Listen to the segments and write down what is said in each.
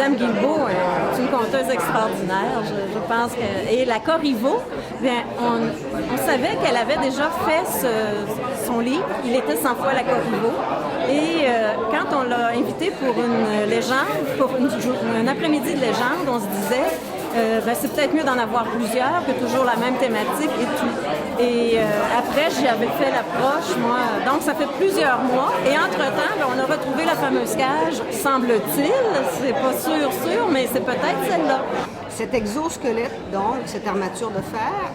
Madame Guilbeault est une conteuse extraordinaire, je pense que... Et la Corriveau, bien, on savait qu'elle avait déjà fait son livre, Il était 100 fois la Corriveau. Et quand on l'a invitée pour une légende, pour un après-midi de légende, on se disait... c'est peut-être mieux d'en avoir plusieurs que toujours la même thématique et tout. Et après, j'y avais fait l'approche, moi. Donc, ça fait plusieurs mois. Et entre-temps, on a retrouvé la fameuse cage, semble-t-il. C'est pas sûr, mais c'est peut-être celle-là. Cet exosquelette, donc, cette armature de fer,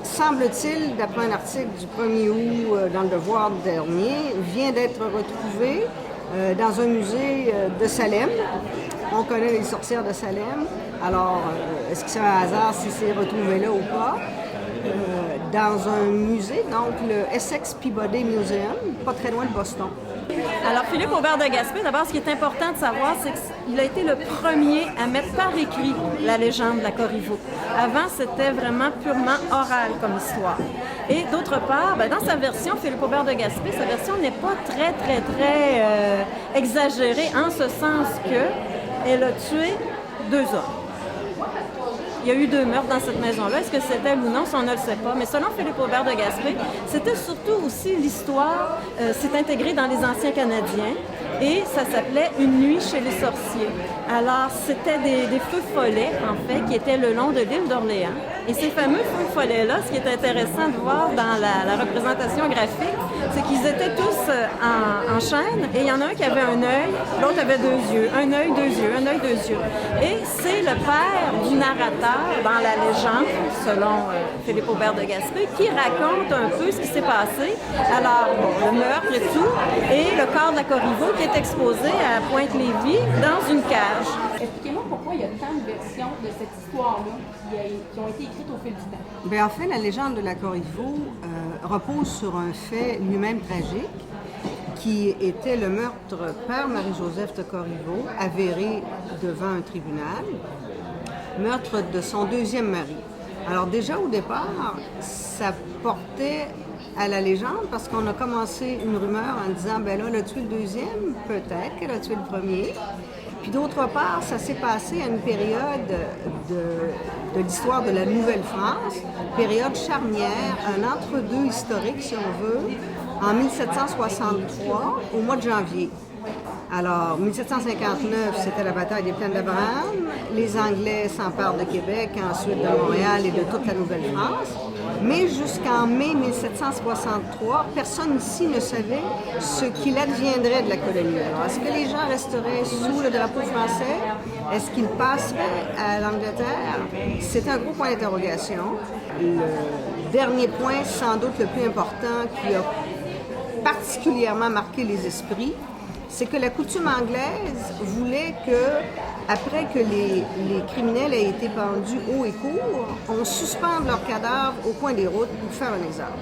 semble-t-il, d'après un article du 1er août dans Le Devoir dernier, vient d'être retrouvé dans un musée de Salem. On connaît les sorcières de Salem. Alors, est-ce que c'est un hasard si c'est retrouvé là ou pas? Dans un musée, donc le Essex Peabody Museum, pas très loin de Boston. Alors, Philippe Aubert de Gaspé, d'abord, ce qui est important de savoir, c'est qu'il a été le premier à mettre par écrit la légende de la Corriveau. Avant, c'était vraiment purement oral comme histoire. Et d'autre part, dans sa version, Philippe Aubert de Gaspé, sa version n'est pas très exagérée, en ce sens qu'elle a tué 2 hommes. Il y a eu 2 meurtres dans cette maison-là. Est-ce que c'est elle ou non? Ça, on ne le sait pas. Mais selon Philippe Aubert de Gaspé, c'était surtout aussi l'histoire s'est intégrée dans les anciens Canadiens et ça s'appelait Une nuit chez les sorciers. Alors, c'était des feux follets, en fait, qui étaient le long de l'île d'Orléans. Et ces fameux feux follets-là, ce qui est intéressant de voir dans la représentation graphique, c'est qu'ils étaient tous en chaîne et il y en a un qui avait un œil, l'autre avait 2 yeux. Un œil, 2 yeux, un œil, 2 yeux. Et c'est le père du narrateur dans la légende, selon Philippe Aubert de Gaspé, qui raconte un peu ce qui s'est passé. Alors, le meurtre et tout, et le corps de la Corriveau qui est exposé à Pointe-Lévis dans une cage. Expliquez-moi pourquoi il y a tant de versions de cette histoire-là qui ont été écrites au fil du temps. Bien, en fait, la légende de la Corriveau repose sur un fait lui-même tragique, qui était le meurtre par Marie-Joseph de Corriveau, avéré devant un tribunal, meurtre de son 2e mari. Alors déjà, au départ, ça portait à la légende parce qu'on a commencé une rumeur en disant, ben là, elle a tué le 2e, peut-être qu'elle a tué le 1er. Puis d'autre part, ça s'est passé à une période de l'histoire de la Nouvelle-France, période charnière, un entre-deux historique, si on veut, en 1763, au mois de janvier. Alors, 1759, c'était la bataille des Plaines d'Abraham. Les Anglais s'emparent de Québec, ensuite de Montréal et de toute la Nouvelle-France. Mais jusqu'en mai 1763, personne ici ne savait ce qu'il adviendrait de la colonie. Alors, est-ce que les gens resteraient sous le drapeau français? Est-ce qu'ils passeraient à l'Angleterre? C'est un gros point d'interrogation. Le dernier point, sans doute le plus important, qui a particulièrement marqué les esprits, c'est que la coutume anglaise voulait que, après que les criminels aient été pendus haut et court, on suspende leurs cadavres au coin des routes pour faire un exemple.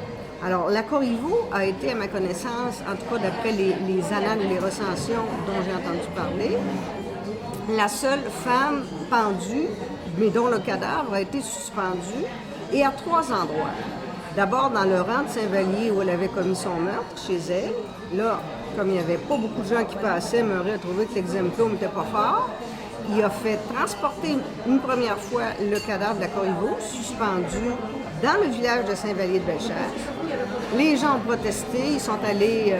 Alors, la Corriveau a été, à ma connaissance, en tout cas d'après les annales et les recensions dont j'ai entendu parler, la seule femme pendue, mais dont le cadavre a été suspendu, et à 3 endroits. D'abord, dans le rang de Saint-Vallier, où elle avait commis son meurtre, chez elle. Là, comme il n'y avait pas beaucoup de gens qui passaient, Murray a trouvé que l'exemplum n'était pas fort. Il a fait transporter une première fois le cadavre de la Corriveau, suspendu dans le village de Saint-Vallier-de-Bellechasse. Les gens ont protesté, ils sont allés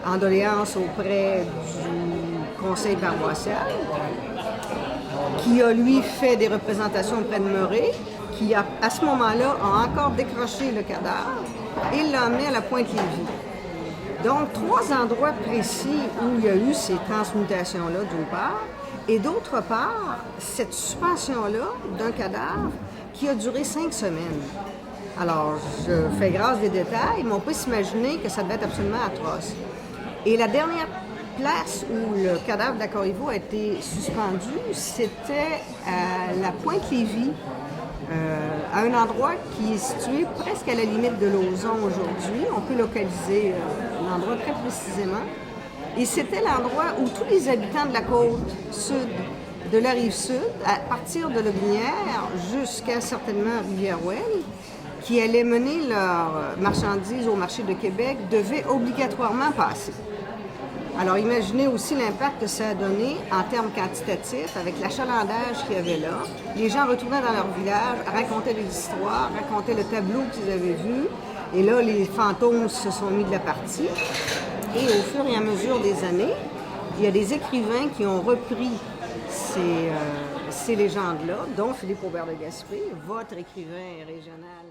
en doléance auprès du conseil paroissial, qui a, lui, fait des représentations auprès de Murray, qui, à ce moment-là, a encore décroché le cadavre et l'a amené à la Pointe-Lévis. Donc, 3 endroits précis où il y a eu ces transmutations-là, d'une part, et d'autre part, cette suspension-là d'un cadavre qui a duré 5 semaines. Alors, je fais grâce des détails, mais on peut s'imaginer que ça devait être absolument atroce. Et la dernière place où le cadavre de la Corriveau a été suspendu, c'était à la Pointe-Lévis, à un endroit qui est situé presque à la limite de Lauson aujourd'hui. On peut localiser l'endroit très précisément. Et c'était l'endroit où tous les habitants de la côte sud, de la rive sud, à partir de Lobinière jusqu'à certainement Rivière-Ouelle, qui allaient mener leurs marchandises au marché de Québec, devaient obligatoirement passer. Alors, imaginez aussi l'impact que ça a donné en termes quantitatifs avec l'achalandage qu'il y avait là. Les gens retournaient dans leur village, racontaient des histoires, racontaient le tableau qu'ils avaient vu. Et là, les fantômes se sont mis de la partie. Et au fur et à mesure des années, il y a des écrivains qui ont repris ces légendes-là, dont Philippe Aubert de Gaspé, votre écrivain régional.